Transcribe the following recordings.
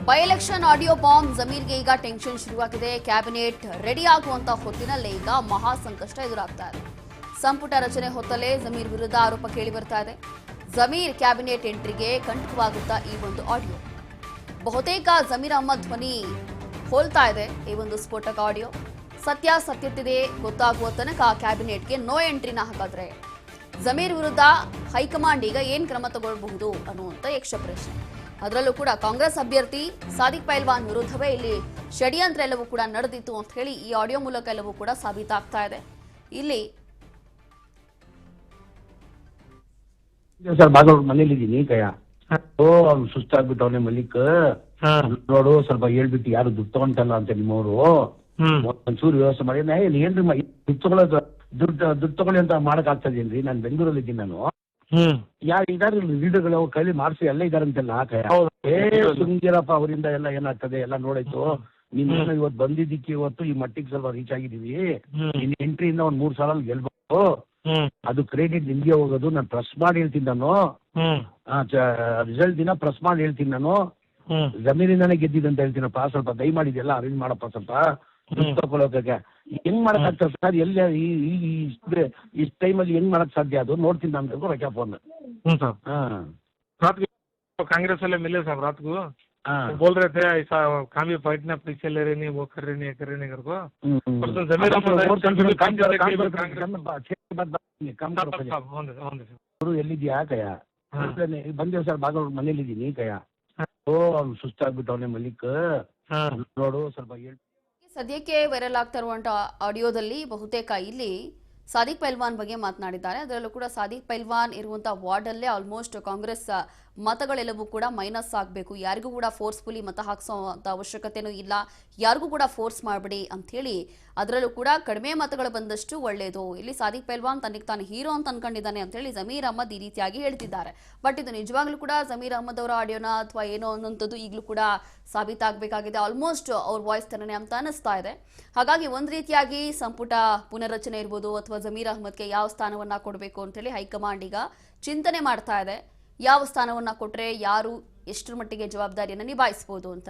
By election audio bomb ಜಮೀರ್ಗೆ ಈಗ tension ಶುರುವಾಗಿದೆ. Cabinet ready ಆಗುವಂತ ಹೊತ್ತಿನಲ್ಲೇ ಈಗ ಮಹಾ ಸಂಕಷ್ಟ ಎದುರಾಗ್ತಾ ಇದೆ. ಸಂಪುಟ ರಚನೆ ಹೊತ್ತಲೇ ಜಮೀರ್ ವಿರುದ್ಧ ಆರೋಪ ಕೇಳಿ ಬರ್ತಾ ಇದೆ. ಜಮೀರ್ ಕ್ಯಾಬಿನೆಟ್ ಎಂಟ್ರಿಗೆ ಕಂಟಕವಾಗುತ್ತಾ ಈ ಒಂದು ಆಡಿಯೋ. ಬಹುತೇಕ ಜಮೀರ್ ಅಹ್ಮದ್ ಧ್ವನಿ ಹೋಲ್ತಾ ಇದೆ ಈ ಒಂದು ಸ್ಫೋಟಕ ಆಡಿಯೋ. ಸತ್ಯಾಸತ್ಯತೆ ಗೊತ್ತಾಗುವ ತನಕ ಕ್ಯಾಬಿನೆಟ್ಗೆ ನೋ ಎಂಟ್ರಿನ ಹಾಗಾದ್ರೆ ಜಮೀರ್ ವಿರುದ್ಧ ಹೈಕಮಾಂಡ್ ಈಗ ಏನ್ ಕ್ರಮ ತಗೊಳ್ಳಬಹುದು ಅನ್ನುವಂತ ಯಕ್ಷ ಪ್ರಶ್ನೆ. ಅದರಲ್ಲೂ ಕೂಡ ಕಾಂಗ್ರೆಸ್ ಅಭ್ಯರ್ಥಿ ಸಾದಿಕ್ ಪೈಲ್ವಾನ್ ವಿರುದ್ಧವೇ ಇಲ್ಲಿ ಷಡ್ಯಂತ್ರ ಎಲ್ಲವೂ ಕೂಡ ನಡೆದಿತ್ತು ಅಂತ ಹೇಳಿ ಈ ಆಡಿಯೋ ಮೂಲಕ ಎಲ್ಲವೂ ಕೂಡ ಸಾಬೀತಾಗ್ತಾ ಇದೆ. ಇಲ್ಲಿ ಸರ್ ಬಾಗಲಕೋಟೆ ಮನೇಲಿದ್ದೀನಿ ಕಯ ಅವ್ನು ಸುಸ್ತಾಗ್ಬಿಟ್ಟವನೆ ಮಲ್ಲಿಕ್ ನೋಡು ಸ್ವಲ್ಪ ಹೇಳ್ಬಿಟ್ಟು ಯಾರು ದುಡ್ಡು ತಗೊಂತಲ್ಲ ಅಂತ ನಿಮ್ಮವರು ಒಂಚೂರು ವ್ಯವಸ್ಥೆ ಮಾಡಿ ಏನ್ರಿ ದುಡ್ಡು ತಗೊಳ್ಳೋದು ದುಡ್ಡು ತಗೊಳ್ಳಿ ಅಂತ ಮಾಡಕ್ ಆಗ್ತಾ ಇದೀನಿ. ನಾನು ಬೆಂಗಳೂರಲ್ಲಿ ಇದ್ದೀನಿ. ನಾನು ಯಾರು ಇದಾರೆ ಲೀಡರ್ಗಳು ಅವ್ರ ಕೈಲಿ ಮಾಡಿಸಿ ಎಲ್ಲ ಇದಾರಂತೆಲ್ಲ ಸುಂಗಿರಪ್ಪ ಅವರಿಂದ ಎಲ್ಲ ಏನಾಗ್ತದೆ ಎಲ್ಲ ನೋಡಾಯ್ತು. ನೀನ್ ಇವತ್ತು ಬಂದಿದ್ದಕ್ಕೆ ಇವತ್ತು ಈ ಮಟ್ಟಿಗೆ ಸ್ವಲ್ಪ ರೀಚ್ ಆಗಿದೀವಿ. ನಿನ್ ಎಂಟ್ರಿಯಿಂದ ಒಂದ್ 3 ಸಾಲ ಗೆಲ್ಬಹುದು. ಅದು ಕ್ರೆಡಿಟ್ ನಿಮ್ಗೆ ಹೋಗೋದು. ನಾನು ಪ್ರೆಸ್ ಮಾಡಿ ಹೇಳ್ತೀನಿ. ನಾನು ರಿಸಲ್ಟ್ ದಿನ ಪ್ರೆಸ್ ಮಾಡಿ ಹೇಳ್ತೀನಿ. ನಾನು ಜಮೀನಿಂದಾನೇ ಗೆದ್ದಿದ್ದಂತ ಹೇಳ್ತೀನಪ್ಪ. ಸ್ವಲ್ಪ ದಯಮಾಡಿದೆಲ್ಲ ಅರೇಂಜ್ ಮಾಡಪ್ಪ. ಸ್ವಲ್ಪ ದುಡ್ಡು ತಗೊಳೋಕೆ ಹೆಂಗ್ ಮಾಡಕ್ ಆಗ್ತದೆ ಸರ್? ಎಲ್ಲ ಈ ಟೈಮಲ್ಲಿ ಹೆಂಗ್ ಮಾಡಕ್ ಸಾಧ್ಯ? ಅದು ನೋಡ್ತೀನಿ ನಾನು ರೊಕ್ಕ ಫೋನ್. कांग्रेस वाले मिले साहब रात को बोल रहे थे ऐसा काम भी फाइट ना पीछे ले रहे नहीं वो कर रहे नहीं कर रहे नहीं कर को ಎಲ್ಲಿದ್ಯಾ ಕಯ? ಬಂದೇವ್ ಸರ್ ಬಾಗಲಕೋಟೆ ಮನೇಲಿದ್ದೀನಿ ಕಯ. ಅವ್ನು ಸುಸ್ತಾಗ್ಬಿಟ್ಟವನೆ ಮಲ್ಲಿಕ್ ನೋಡು ಸ್ವಲ್ಪ ಸದ್ಯಕ್ಕೆ ವೈರಲ್ ಆಗ್ತಾ ಇರುವಂತ ಆಡಿಯೋದಲ್ಲಿ ಬಹುತೇಕ ಇಲ್ಲಿ ಸಾದಿಕ್ ಪೈಲ್ವಾನ್ ಬಗ್ಗೆ ಮಾತನಾಡಿದ್ದಾರೆ. ಅದರಲ್ಲೂ ಕೂಡ ಸಾದಿಕ್ ಪೈಲ್ವಾನ್ ಇರುವಂತಹ ವಾರ್ಡ್ ಅಲ್ಲೇ ಆಲ್ಮೋಸ್ಟ್ ಕಾಂಗ್ರೆಸ್ ಮತಗಳೆಲ್ಲವೂ ಕೂಡ ಮೈನಸ್ ಆಗಬೇಕು. ಯಾರಿಗೂ ಕೂಡ ಫೋರ್ಸ್ಫುಲಿ ಮತ ಹಾಕಿಸುವಂತ ಅವಶ್ಯಕತೆನೂ ಇಲ್ಲ. ಯಾರಿಗೂ ಕೂಡ ಫೋರ್ಸ್ ಮಾಡಬೇಡಿ ಅಂತ ಹೇಳಿ, ಅದರಲ್ಲೂ ಕೂಡ ಕಡಿಮೆ ಮತಗಳು ಬಂದಷ್ಟು ಒಳ್ಳೆಯದು. ಇಲ್ಲಿ ಸಾದಿಕ್ ಪೈಲ್ವಾನ್ ತನಗೆ ತಾನು ಹೀರೋ ಅಂತ ಅನ್ಕೊಂಡಿದ್ದಾನೆ ಅಂತ ಹೇಳಿ ಜಮೀರ್ ಅಹ್ಮದ್ ಈ ರೀತಿಯಾಗಿ ಹೇಳ್ತಿದ್ದಾರೆ. ಬಟ್ ಇದು ನಿಜವಾಗ್ಲೂ ಕೂಡ ಜಮೀರ್ ಅಹ್ಮದ್ ಅವರ ಆಡಿಯೋನ ಅಥವಾ ಏನೋ ಅನ್ನೋಂಥದ್ದು ಈಗಲೂ ಕೂಡ ಸಾಬೀತಾಗಬೇಕಾಗಿದೆ. ಆಲ್ಮೋಸ್ಟ್ ಅವ್ರ ವಾಯ್ಸ್ ತರನೇ ಅಂತ ಅನಿಸ್ತಾ ಇದೆ. ಹಾಗಾಗಿ ಒಂದ್ ರೀತಿಯಾಗಿ ಸಂಪುಟ ಪುನರ್ರಚನೆ ಇರ್ಬೋದು ಅಥವಾ ಜಮೀರ್ ಅಹ್ಮದ್ಗೆ ಯಾವ ಸ್ಥಾನವನ್ನ ಕೊಡಬೇಕು ಅಂತ ಹೇಳಿ ಹೈಕಮಾಂಡ್ ಈಗ ಚಿಂತನೆ ಮಾಡ್ತಾ ಇದೆ. ಯಾವ ಸ್ಥಾನವನ್ನ ಕೊಟ್ರೆ ಯಾರು ಎಷ್ಟರ ಮಟ್ಟಿಗೆ ಜವಾಬ್ದಾರಿಯನ್ನು ನಿಭಾಯಿಸಬಹುದು ಅಂತ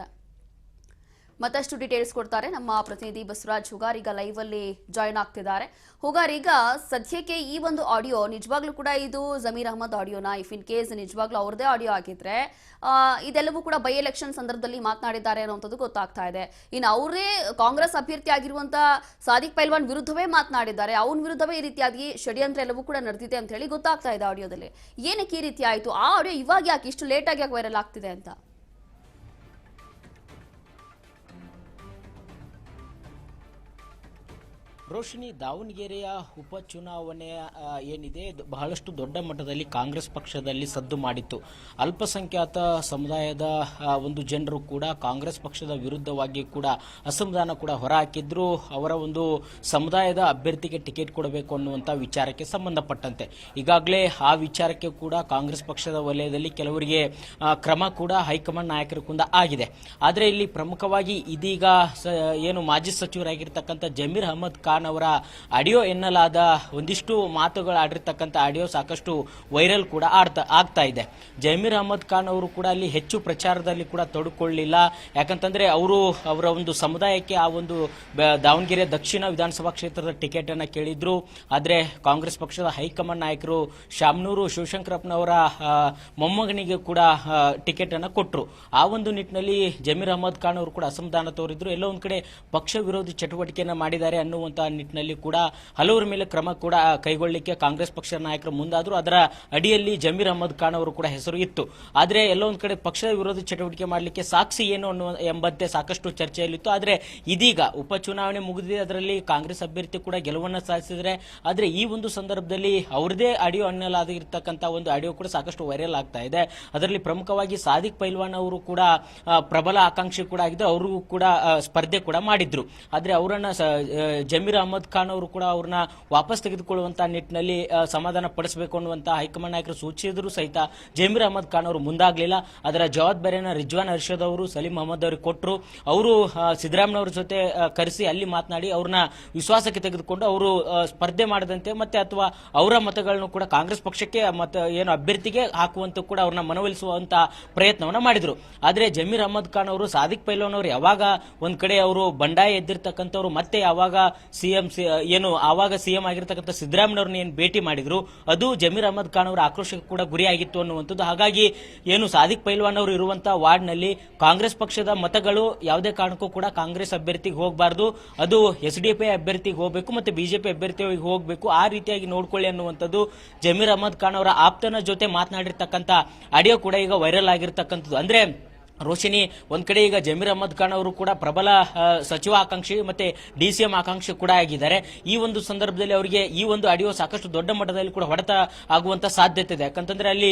ಮತ್ತಷ್ಟು ಡೀಟೇಲ್ಸ್ ಕೊಡ್ತಾರೆ ನಮ್ಮ ಪ್ರತಿನಿಧಿ ಬಸವರಾಜ್ ಹುಗಾರ್. ಈಗ ಲೈವ್ ಅಲ್ಲಿ ಜಾಯಿನ್ ಆಗ್ತಿದ್ದಾರೆ. ಹುಗಾರ್, ಈಗ ಸದ್ಯಕ್ಕೆ ಈ ಒಂದು ಆಡಿಯೋ ನಿಜವಾಗ್ಲೂ ಕೂಡ ಇದು ಜಮೀರ್ ಅಹ್ಮದ್ ಆಡಿಯೋನಾ? ಇಫ್ ಇನ್ ಕೇಸ್ ನಿಜವಾಗ್ಲೂ ಅವ್ರದೇ ಆಡಿಯೋ ಆಗಿದ್ರೆ ಇದೆಲ್ಲವೂ ಕೂಡ ಬೈ ಎಲೆಕ್ಷನ್ ಸಂದರ್ಭದಲ್ಲಿ ಮಾತನಾಡಿದ್ದಾರೆ ಅನ್ನೋಂಥದ್ದು ಗೊತ್ತಾಗ್ತಾ ಇದೆ. ಇನ್ನು ಅವರೇ ಕಾಂಗ್ರೆಸ್ ಅಭ್ಯರ್ಥಿ ಆಗಿರುವಂತ ಸಾದಿಕ್ ಪೈಲ್ವಾನ್ ವಿರುದ್ಧವೇ ಮಾತನಾಡಿದ್ದಾರೆ. ಅವನ ವಿರುದ್ಧವೇ ಈ ರೀತಿಯಾಗಿ ಷಡ್ಯಂತ್ರ ಎಲ್ಲವೂ ಕೂಡ ನಡೆದಿದೆ ಅಂತ ಹೇಳಿ ಗೊತ್ತಾಗ್ತಾ ಇದೆ ಆಡಿಯೋದಲ್ಲಿ. ಏನಕ್ಕೆ ಈ ರೀತಿ ಆಯ್ತು? ಆ ಆಡಿಯೋ ಇವಾಗ ಯಾಕೆ ಇಷ್ಟು ಲೇಟ್ ಆಗಿ ಯಾಕೆ ವೈರಲ್ ಆಗ್ತಿದೆ ಅಂತ? ರೋಶಿನಿ, ದಾವಣಗೆರೆಯ ಉಪಚುನಾವಣೆ ಏನಿದೆ ಬಹಳಷ್ಟು ದೊಡ್ಡ ಮಟ್ಟದಲ್ಲಿ ಕಾಂಗ್ರೆಸ್ ಪಕ್ಷದಲ್ಲಿ ಸದ್ದು ಮಾಡಿತ್ತು. ಅಲ್ಪಸಂಖ್ಯಾತ ಸಮುದಾಯದ ಒಂದು ಜನರು ಕೂಡ ಕಾಂಗ್ರೆಸ್ ಪಕ್ಷದ ವಿರುದ್ಧವಾಗಿ ಕೂಡ ಅಸಮಾಧಾನ ಕೂಡ ಹೊರಹಾಕಿದ್ರು. ಅವರ ಒಂದು ಸಮುದಾಯದ ಅಭ್ಯರ್ಥಿಗೆ ಟಿಕೆಟ್ ಕೊಡಬೇಕು ಅನ್ನುವಂಥ ವಿಚಾರಕ್ಕೆ ಸಂಬಂಧಪಟ್ಟಂತೆ ಈಗಾಗಲೇ ಆ ವಿಚಾರಕ್ಕೆ ಕೂಡ ಕಾಂಗ್ರೆಸ್ ಪಕ್ಷದ ವಲಯದಲ್ಲಿ ಕೆಲವರಿಗೆ ಕ್ರಮ ಕೂಡ ಹೈಕಮಾಂಡ್ ನಾಯಕರು ಕೂಡ ಆಗಿದೆ. ಆದರೆ ಇಲ್ಲಿ ಪ್ರಮುಖವಾಗಿ ಇದೀಗ ಏನು ಮಾಜಿ ಸಚಿವರಾಗಿರ್ತಕ್ಕಂಥ ಜಮೀರ್ ಅಹ್ಮದ್ ಖಾನ್ ಅವರ ಆಡಿಯೋ ಎನ್ನಲಾದ ಒಂದಿಷ್ಟು ಮಾತುಗಳಾಡಿರ್ತಕ್ಕಂಥ ಆಡಿಯೋ ಸಾಕಷ್ಟು ವೈರಲ್ ಕೂಡ ಆಗ್ತಾ ಇದೆ. ಜಮೀರ್ ಅಹ್ಮದ್ ಖಾನ್ ಅವರು ಕೂಡ ಅಲ್ಲಿ ಹೆಚ್ಚು ಪ್ರಚಾರದಲ್ಲಿ ಕೂಡ ತೊಡಕೊಳ್ಳಿಲ್ಲ. ಯಾಕಂತಂದ್ರೆ ಅವರ ಒಂದು ಸಮುದಾಯಕ್ಕೆ ಆ ಒಂದು ದಾವಣಗೆರೆ ದಕ್ಷಿಣ ವಿಧಾನಸಭಾ ಕ್ಷೇತ್ರದ ಟಿಕೆಟ್ ಅನ್ನ ಕೇಳಿದ್ರು. ಆದ್ರೆ ಕಾಂಗ್ರೆಸ್ ಪಕ್ಷದ ಹೈಕಮಾಂಡ್ ನಾಯಕರು ಶಾಮನೂರು ಶಿವಶಂಕರಪ್ಪನವರ ಮೊಮ್ಮಗನಿಗೆ ಕೂಡ ಟಿಕೆಟ್ ಅನ್ನ ಕೊಟ್ಟರು. ಆ ಒಂದು ನಿಟ್ಟಿನಲ್ಲಿ ಜಮೀರ್ ಅಹ್ಮದ್ ಖಾನ್ ಅವರು ಕೂಡ ಅಸಮಾಧಾನ ತೋರಿದ್ರು. ಎಲ್ಲೋ ಒಂದ್ ಕಡೆ ಪಕ್ಷ ವಿರೋಧಿ ಚಟುವಟಿಕೆಯನ್ನ ಮಾಡಿದ್ದಾರೆ ಅನ್ನುವಂತ ನಿಟ್ಟಿನಲ್ಲಿ ಕೂಡ ಹಲವರ ಮೇಲೆ ಕ್ರಮ ಕೂಡ ಕೈಗೊಳ್ಳಲಿಕ್ಕೆ ಕಾಂಗ್ರೆಸ್ ಪಕ್ಷದ ನಾಯಕರು ಮುಂದಾದ್ರು. ಅದರ ಅಡಿಯಲ್ಲಿ ಜಮೀರ್ ಅಹ್ಮದ್ ಖಾನ್ ಅವರು ಕೂಡ ಹೆಸರು ಇತ್ತು. ಆದ್ರೆ ಎಲ್ಲೋ ಒಂದ್ ಕಡೆ ಪಕ್ಷದ ವಿರೋಧಿ ಚಟುವಟಿಕೆ ಮಾಡಲಿಕ್ಕೆ ಸಾಕ್ಷಿ ಏನು ಎಂಬಂತೆ ಸಾಕಷ್ಟು ಚರ್ಚೆಯಲ್ಲಿತ್ತು. ಆದ್ರೆ ಇದೀಗ ಉಪಚುನಾವಣೆ ಮುಗಿದಿದೆ, ಅದರಲ್ಲಿ ಕಾಂಗ್ರೆಸ್ ಅಭ್ಯರ್ಥಿ ಕೂಡ ಗೆಲುವನ್ನ ಸಾಧಿಸಿದ್ರೆ. ಆದ್ರೆ ಈ ಒಂದು ಸಂದರ್ಭದಲ್ಲಿ ಅವರದೇ ಆಡಿಯೋ ಅನ್ನಲಾಗಿರ್ತಕ್ಕಂಥ ಒಂದು ಆಡಿಯೋ ಕೂಡ ಸಾಕಷ್ಟು ವೈರಲ್ ಆಗ್ತಾ ಇದೆ. ಅದರಲ್ಲಿ ಪ್ರಮುಖವಾಗಿ ಸಾದಿಕ್ ಪೈಲ್ವಾನ್ ಅವರು ಕೂಡ ಪ್ರಬಲ ಆಕಾಂಕ್ಷಿ ಕೂಡ ಆಗಿದ್ರು. ಅವರು ಕೂಡ ಸ್ಪರ್ಧೆ ಕೂಡ ಮಾಡಿದ್ರು. ಆದ್ರೆ ಅವರನ್ನ ಜಮೀರ್ ಅಹಮದ್ ಖಾನ್ ಅವರು ಕೂಡ ಅವ್ರನ್ನ ವಾಪಸ್ ತೆಗೆದುಕೊಳ್ಳುವಂತಹ ನಿಟ್ಟಿನಲ್ಲಿ ಸಮಾಧಾನ ಪಡಿಸಬೇಕು ಅನ್ನುವಂತ ಹೈಕಮಾಂಡ್ ನಾಯಕರು ಸೂಚಿಸಿದ್ರು ಸಹಿತ ಜಮೀರ್ ಅಹಮದ್ ಖಾನ್ ಅವರು ಮುಂದಾಗಲಿಲ್ಲ. ಅದರ ಜವಾಬ್ದಾರಿಯನ್ನು ರಿಜ್ವಾನ್ ಅರ್ಷದ್ ಅವರು ಸಲೀಂ ಅಹಮದ್ ಅವರಿಗೆ ಕೊಟ್ಟರು. ಅವರು ಸಿದ್ದರಾಮಯ್ಯನವರ ಜೊತೆ ಕರೆಸಿ ಅಲ್ಲಿ ಮಾತನಾಡಿ ಅವ್ರನ್ನ ವಿಶ್ವಾಸಕ್ಕೆ ತೆಗೆದುಕೊಂಡು ಅವರು ಸ್ಪರ್ಧೆ ಮಾಡದಂತೆ ಮತ್ತೆ ಅಥವಾ ಅವರ ಮತಗಳನ್ನು ಕೂಡ ಕಾಂಗ್ರೆಸ್ ಪಕ್ಷಕ್ಕೆ ಏನು ಅಭ್ಯರ್ಥಿಗೆ ಹಾಕುವಂತ ಕೂಡ ಅವ್ರನ್ನ ಮನವೊಲಿಸುವಂತ ಪ್ರಯತ್ನವನ್ನ ಮಾಡಿದ್ರು. ಆದ್ರೆ ಜಮೀರ್ ಅಹಮದ್ ಖಾನ್ ಅವರು ಸಾದಿಕ್ ಪೈಲ್ವಾನ್ ಅವರು ಯಾವಾಗ ಒಂದ್ ಕಡೆ ಅವರು ಬಂಡಾಯ ಎದ್ದಿರ್ತಕ್ಕಂಥವ್ರು ಮತ್ತೆ ಯಾವಾಗ ಆವಾಗ ಸಿಎಂ ಆಗಿರ್ತಕ್ಕಂಥ ಸಿದ್ದರಾಮಯ್ಯವ್ರನ್ನ ಏನು ಭೇಟಿ ಮಾಡಿದ್ರು ಅದು ಜಮೀರ್ ಅಹಮದ್ ಖಾನ್ ಅವರ ಆಕ್ರೋಶಕ್ಕೆ ಕೂಡ ಗುರಿಯಾಗಿತ್ತು ಅನ್ನುವಂಥದ್ದು. ಹಾಗಾಗಿ ಏನು ಸಾದಿಕ್ ಪೈಲ್ವಾನ್ ಅವರು ಇರುವಂತಹ ವಾರ್ಡ್ ನಲ್ಲಿ ಕಾಂಗ್ರೆಸ್ ಪಕ್ಷದ ಮತಗಳು ಯಾವುದೇ ಕಾರಣಕ್ಕೂ ಕೂಡ ಕಾಂಗ್ರೆಸ್ ಅಭ್ಯರ್ಥಿಗೆ ಹೋಗಬಾರ್ದು, ಅದು SDPI ಅಭ್ಯರ್ಥಿಗೆ ಹೋಗಬೇಕು ಮತ್ತೆ ಬಿಜೆಪಿ ಅಭ್ಯರ್ಥಿಗೆ ಹೋಗಬೇಕು, ಆ ರೀತಿಯಾಗಿ ನೋಡ್ಕೊಳ್ಳಿ ಅನ್ನುವಂಥದ್ದು ಜಮೀರ್ ಅಹಮದ್ ಖಾನ್ ಅವರ ಆಪ್ತನ ಜೊತೆ ಮಾತನಾಡಿರ್ತಕ್ಕಂಥ ಆಡಿಯೋ ಕೂಡ ಈಗ ವೈರಲ್ ಆಗಿರ್ತಕ್ಕಂಥದ್ದು. ಅಂದ್ರೆ ರೋಶಿನಿ, ಒಂದ್ ಕಡೆ ಈಗ ಜಮೀರ್ ಅಹಮದ್ ಖಾನ್ ಅವರು ಕೂಡ ಪ್ರಬಲ ಸಚಿವ ಆಕಾಂಕ್ಷಿ ಮತ್ತೆ DCM ಆಕಾಂಕ್ಷಿ ಕೂಡ ಆಗಿದ್ದಾರೆ. ಈ ಒಂದು ಸಂದರ್ಭದಲ್ಲಿ ಅವರಿಗೆ ಈ ಒಂದು ಆಡಿಯೋ ಸಾಕಷ್ಟು ದೊಡ್ಡ ಮಟ್ಟದಲ್ಲಿ ಕೂಡ ಹೊಡೆತ ಆಗುವಂತ ಸಾಧ್ಯತೆ ಇದೆ. ಯಾಕಂತಂದ್ರೆ ಅಲ್ಲಿ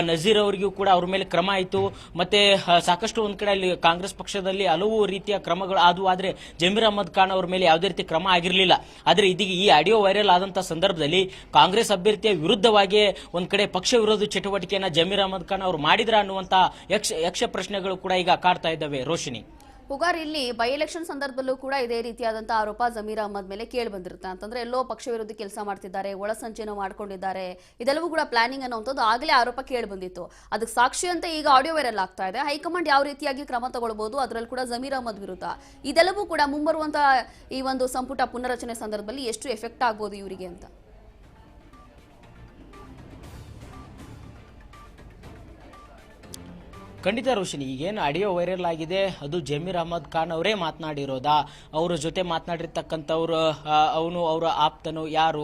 ನಜೀರ್ ಅವರಿಗೂ ಕೂಡ ಅವ್ರ ಮೇಲೆ ಕ್ರಮ ಆಯಿತು, ಮತ್ತೆ ಸಾಕಷ್ಟು ಒಂದ್ ಕಡೆ ಅಲ್ಲಿ ಕಾಂಗ್ರೆಸ್ ಪಕ್ಷದಲ್ಲಿ ಹಲವು ರೀತಿಯ ಕ್ರಮಗಳು ಆದವು. ಆದ್ರೆ ಜಮೀರ್ ಅಹಮದ್ ಖಾನ್ ಅವ್ರ ಮೇಲೆ ಯಾವುದೇ ರೀತಿ ಕ್ರಮ ಆಗಿರಲಿಲ್ಲ. ಆದ್ರೆ ಇದೀಗ ಈ ಆಡಿಯೋ ವೈರಲ್ ಆದಂತ ಸಂದರ್ಭದಲ್ಲಿ ಕಾಂಗ್ರೆಸ್ ಅಭ್ಯರ್ಥಿಯ ವಿರುದ್ಧವಾಗಿ ಒಂದ್ ಕಡೆ ಪಕ್ಷ ವಿರೋಧಿ ಚಟುವಟಿಕೆಯನ್ನ ಜಮೀರ್ ಅಹಮದ್ ಖಾನ್ ಅವರು ಮಾಡಿದ್ರ ಅನ್ನುವಂತ ಯಕ್ಷ ಪ್ರಶ್ನೆಗಳು ಕೂಡ ಈಗ ಕಾಡ್ತಾ ಇದ್ದಾವೆ. ರೋಶಿನಿ, ಉಗಾರ್, ಇಲ್ಲಿ ಬೈ ಎಲೆಕ್ಷನ್ ಸಂದರ್ಭದಲ್ಲೂ ಕೂಡ ಇದೇ ರೀತಿಯಾದಂತಹ ಆರೋಪ ಜಮೀರ್ ಅಹಮದ್ ಮೇಲೆ ಕೇಳಿ ಬಂದಿರುತ್ತೆ. ಅಂತಂದ್ರೆ ಎಲ್ಲೋ ಪಕ್ಷ ವಿರೋಧಿ ಕೆಲಸ ಮಾಡ್ತಿದ್ದಾರೆ, ಒಳಸಂಚೆನ ಮಾಡ್ಕೊಂಡಿದ್ದಾರೆ, ಇದೆಲ್ಲವೂ ಕೂಡ ಪ್ಲಾನಿಂಗ್ ಅನ್ನುವಂಥದ್ದು ಆಗಲೇ ಆರೋಪ ಕೇಳಿ ಬಂದಿತ್ತು. ಅದಕ್ಕೆ ಸಾಕ್ಷಿ ಅಂತ ಈಗ ಆಡಿಯೋ ವೈರಲ್ ಆಗ್ತಾ ಇದೆ. ಹೈಕಮಾಂಡ್ ಯಾವ ರೀತಿಯಾಗಿ ಕ್ರಮ ತಗೊಳ್ಬಹುದು, ಅದರಲ್ಲಿ ಕೂಡ ಜಮೀರ್ ಅಹಮದ್ ವಿರುದ್ಧ ಇದೆಲ್ಲವೂ ಕೂಡ ಮುಂಬರುವಂತಹ ಈ ಒಂದು ಸಂಪುಟ ಪುನರಚನೆ ಸಂದರ್ಭದಲ್ಲಿ ಎಷ್ಟು ಎಫೆಕ್ಟ್ ಆಗ್ಬೋದು ಇವರಿಗೆ ಅಂತ? ಖಂಡಿತ ರೋಶಿನಿ, ಈಗೇನು ಆಡಿಯೋ ವೈರಲ್ ಆಗಿದೆ ಅದು ಜಮೀರ್ ಅಹಮದ್ ಖಾನ್ ಅವರೇ ಮಾತನಾಡಿರೋದಾ, ಅವರ ಜೊತೆ ಮಾತನಾಡಿರ್ತಕ್ಕಂಥವ್ರು ಅವರ ಆಪ್ತನು ಯಾರು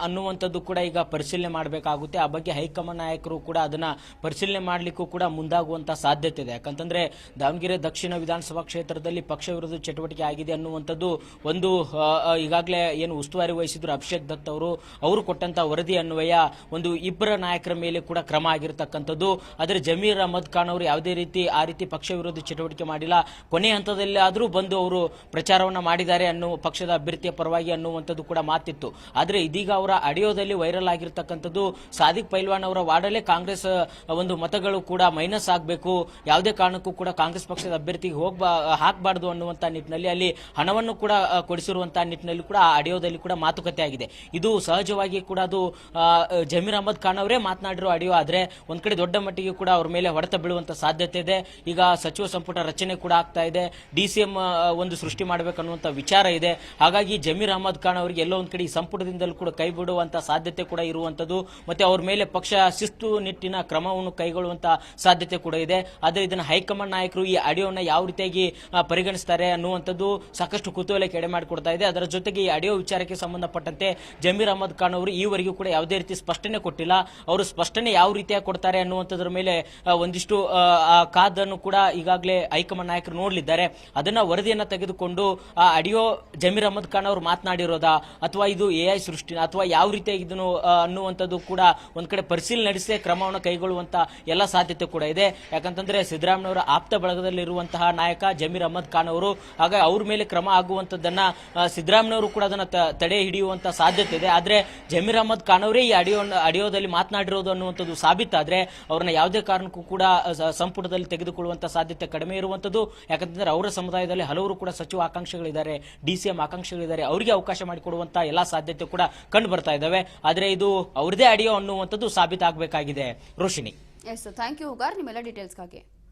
ಅನ್ನುವಂಥದ್ದು ಕೂಡ ಈಗ ಪರಿಶೀಲನೆ ಮಾಡಬೇಕಾಗುತ್ತೆ. ಆ ಬಗ್ಗೆ ಹೈಕಮಾಂಡ್ ನಾಯಕರು ಕೂಡ ಅದನ್ನ ಪರಿಶೀಲನೆ ಮಾಡಲಿಕ್ಕೂ ಕೂಡ ಮುಂದಾಗುವಂತ ಸಾಧ್ಯತೆ ಇದೆ. ಯಾಕಂತಂದ್ರೆ ದಾವಣಗೆರೆ ದಕ್ಷಿಣ ವಿಧಾನಸಭಾ ಕ್ಷೇತ್ರದಲ್ಲಿ ಪಕ್ಷ ವಿರೋಧಿ ಚಟುವಟಿಕೆ ಆಗಿದೆ ಅನ್ನುವಂಥದ್ದು ಒಂದು ಈಗಾಗಲೇ ಏನು ಉಸ್ತುವಾರಿ ವಹಿಸಿದ್ರು ಅಭಿಷೇಕ್ ದತ್ ಅವರು ಕೊಟ್ಟಂತ ವರದಿ ಅನ್ವಯ ಒಂದು ಇಬ್ಬರ ನಾಯಕರ ಮೇಲೆ ಕೂಡ ಕ್ರಮ ಆಗಿರತಕ್ಕಂಥದ್ದು. ಆದರೆ ಜಮೀರ್ ಅಹಮದ್ ಖಾನ್ ಯಾವುದೇ ರೀತಿ ಆ ರೀತಿ ಪಕ್ಷ ವಿರೋಧಿ ಚಟುವಟಿಕೆ ಮಾಡಿಲ್ಲ. ಕೊನೆ ಹಂತದಲ್ಲಿ ಆದರೂ ಬಂದು ಅವರು ಪ್ರಚಾರವನ್ನ ಮಾಡಿದ್ದಾರೆ ಅನ್ನುವ ಪಕ್ಷದ ಅಭ್ಯರ್ಥಿಯ ಪರವಾಗಿ ಅನ್ನುವಂಥದ್ದು ಕೂಡ ಮಾತಿತ್ತು. ಆದ್ರೆ ಇದೀಗ ಅವರ ಆಡಿಯೋದಲ್ಲಿ ವೈರಲ್ ಆಗಿರ್ತಕ್ಕಂಥದ್ದು ಸಾದಿಕ್ ಪೈಲ್ವಾನ್ ಅವರ ವಾರ್ಡಲ್ಲೇ ಕಾಂಗ್ರೆಸ್ ಒಂದು ಮತಗಳು ಕೂಡ ಮೈನಸ್ ಆಗಬೇಕು, ಯಾವುದೇ ಕಾರಣಕ್ಕೂ ಕೂಡ ಕಾಂಗ್ರೆಸ್ ಪಕ್ಷದ ಅಭ್ಯರ್ಥಿಗೆ ಹಾಕಬಾರ್ದು ಅನ್ನುವಂತ ನಿಟ್ಟಿನಲ್ಲಿ ಅಲ್ಲಿ ಹಣವನ್ನು ಕೂಡ ಕೊಡಿಸಿರುವಂತಹ ನಿಟ್ಟಿನಲ್ಲಿ ಕೂಡ ಆ ಆಡಿಯೋದಲ್ಲಿ ಕೂಡ ಮಾತುಕತೆ ಆಗಿದೆ. ಇದು ಸಹಜವಾಗಿ ಕೂಡ ಅದು ಜಮೀರ್ ಅಹಮದ್ ಖಾನ್ ಅವರೇ ಮಾತನಾಡಿರೋ ಆಡಿಯೋ. ಆದ್ರೆ ಒಂದ್ ಕಡೆ ದೊಡ್ಡ ಮಟ್ಟಿಗೆ ಕೂಡ ಅವ್ರ ಮೇಲೆ ಹೊಡೆತ ಬೀಳುವಂತ ಸಾಧ್ಯತೆ ಇದೆ. ಈಗ ಸಚಿವ ಸಂಪುಟ ರಚನೆ ಕೂಡ ಆಗ್ತಾ ಇದೆ, DCM ಒಂದು ಸೃಷ್ಟಿ ಮಾಡಬೇಕನ್ನುವಂತ ವಿಚಾರ ಇದೆ. ಹಾಗಾಗಿ ಜಮೀರ್ ಅಹಮದ್ ಖಾನ್ ಅವರಿಗೆ ಎಲ್ಲೋ ಒಂದ್ ಕಡೆ ಈ ಸಂಪುಟದಿಂದಲೂ ಕೂಡ ಕೈ ಬಿಡುವಂತ ಸಾಧ್ಯತೆ ಕೂಡ ಇರುವಂತದ್ದು. ಮತ್ತೆ ಅವ್ರ ಮೇಲೆ ಪಕ್ಷ ಶಿಸ್ತು ನಿಟ್ಟಿನ ಕ್ರಮವನ್ನು ಕೈಗೊಳ್ಳುವಂತ ಸಾಧ್ಯತೆ ಕೂಡ ಇದೆ. ಆದ್ರೆ ಇದನ್ನ ಹೈಕಮಾಂಡ್ ನಾಯಕರು ಈ ಆಡಿಯೋನ ಯಾವ ರೀತಿಯಾಗಿ ಪರಿಗಣಿಸ್ತಾರೆ ಅನ್ನುವಂಥದ್ದು ಸಾಕಷ್ಟು ಕುತೂಹಲಕ್ಕೆ ಎಡೆ ಮಾಡಿಕೊಡ್ತಾ ಇದೆ. ಅದರ ಜೊತೆಗೆ ಈ ಆಡಿಯೋ ವಿಚಾರಕ್ಕೆ ಸಂಬಂಧಪಟ್ಟಂತೆ ಜಮೀರ್ ಅಹಮದ್ ಖಾನ್ ಅವರು ಈವರೆಗೂ ಕೂಡ ಯಾವುದೇ ರೀತಿ ಸ್ಪಷ್ಟನೆ ಕೊಟ್ಟಿಲ್ಲ. ಅವರು ಸ್ಪಷ್ಟನೆ ಯಾವ ರೀತಿಯಾಗಿ ಕೊಡ್ತಾರೆ ಅನ್ನುವಂಥದ್ರ ಮೇಲೆ ಒಂದಿಷ್ಟು ಕಾದನ್ನು ಕೂಡ ಈಗಾಗಲೇ ಹೈಕಮಾಂಡ್ ನಾಯಕರು ನೋಡಲಿದ್ದಾರೆ. ಅದನ್ನ ವರದಿಯನ್ನ ತೆಗೆದುಕೊಂಡು ಆ ಆಡಿಯೋ ಜಮೀರ್ ಅಹಮದ್ ಖಾನ್ ಅವರು ಮಾತನಾಡಿರೋದಾ ಅಥವಾ ಇದು AI ಸೃಷ್ಟಿ ಅಥವಾ ಯಾವ ರೀತಿಯಾಗಿ ಇದನ್ನು ಅನ್ನುವಂಥದ್ದು ಕೂಡ ಒಂದ್ ಕಡೆ ಪರಿಶೀಲನೆ ನಡೆಸಿ ಕ್ರಮವನ್ನು ಕೈಗೊಳ್ಳುವಂತ ಎಲ್ಲ ಸಾಧ್ಯತೆ ಕೂಡ ಇದೆ. ಯಾಕಂತಂದ್ರೆ ಸಿದ್ದರಾಮಯ್ಯವರ ಆಪ್ತ ಬಳಗದಲ್ಲಿರುವಂತಹ ನಾಯಕ ಜಮೀರ್ ಅಹಮದ್ ಖಾನ್ ಅವರು, ಹಾಗಾಗಿ ಅವ್ರ ಮೇಲೆ ಕ್ರಮ ಆಗುವಂತದ್ದನ್ನ ಸಿದ್ದರಾಮಯ್ಯವರು ಕೂಡ ಅದನ್ನ ತಡೆ ಹಿಡಿಯುವಂತ ಸಾಧ್ಯತೆ ಇದೆ. ಆದ್ರೆ ಜಮೀರ್ ಅಹಮದ್ ಖಾನ್ ಅವರೇ ಈ ಆಡಿಯೋದಲ್ಲಿ ಮಾತನಾಡಿರೋದು ಅನ್ನುವಂಥದ್ದು ಸಾಬೀತಾದ್ರೆ ಅವ್ರನ್ನ ಯಾವುದೇ ಕಾರಣಕ್ಕೂ ಕೂಡ ಸಂಪುಟದಲ್ಲಿ ತೆಗೆದುಕೊಳ್ಳುವಂತ ಸಾಧ್ಯತೆ ಕಡಿಮೆ ಇರುವಂತದ್ದು. ಯಾಕಂತಂದ್ರೆ ಅವರ ಸಮುದಾಯದಲ್ಲಿ ಹಲವರು ಕೂಡ ಸಚಿವ ಆಕಾಂಕ್ಷಿಗಳಿದ್ದಾರೆ, DCM ಆಕಾಂಕ್ಷಿಗಳಿದ್ದಾರೆ, ಅವರಿಗೆ ಅವಕಾಶ ಮಾಡಿಕೊಡುವಂತ ಎಲ್ಲಾ ಸಾಧ್ಯತೆ ಕೂಡ ಕಂಡು ಬರ್ತಾ ಇದಾವೆ. ಆದ್ರೆ ಇದು ಅವ್ರದೇ ಆಡಿಯೋ ಅನ್ನುವಂಥದ್ದು ಸಾಬೀತಾಗಬೇಕಾಗಿದೆ. Roshini, yes, thank you Ugar ನಿಮ್ಮೆಲ್ಲ ಡೀಟೇಲ್ಸ್ಗಾಗಿ.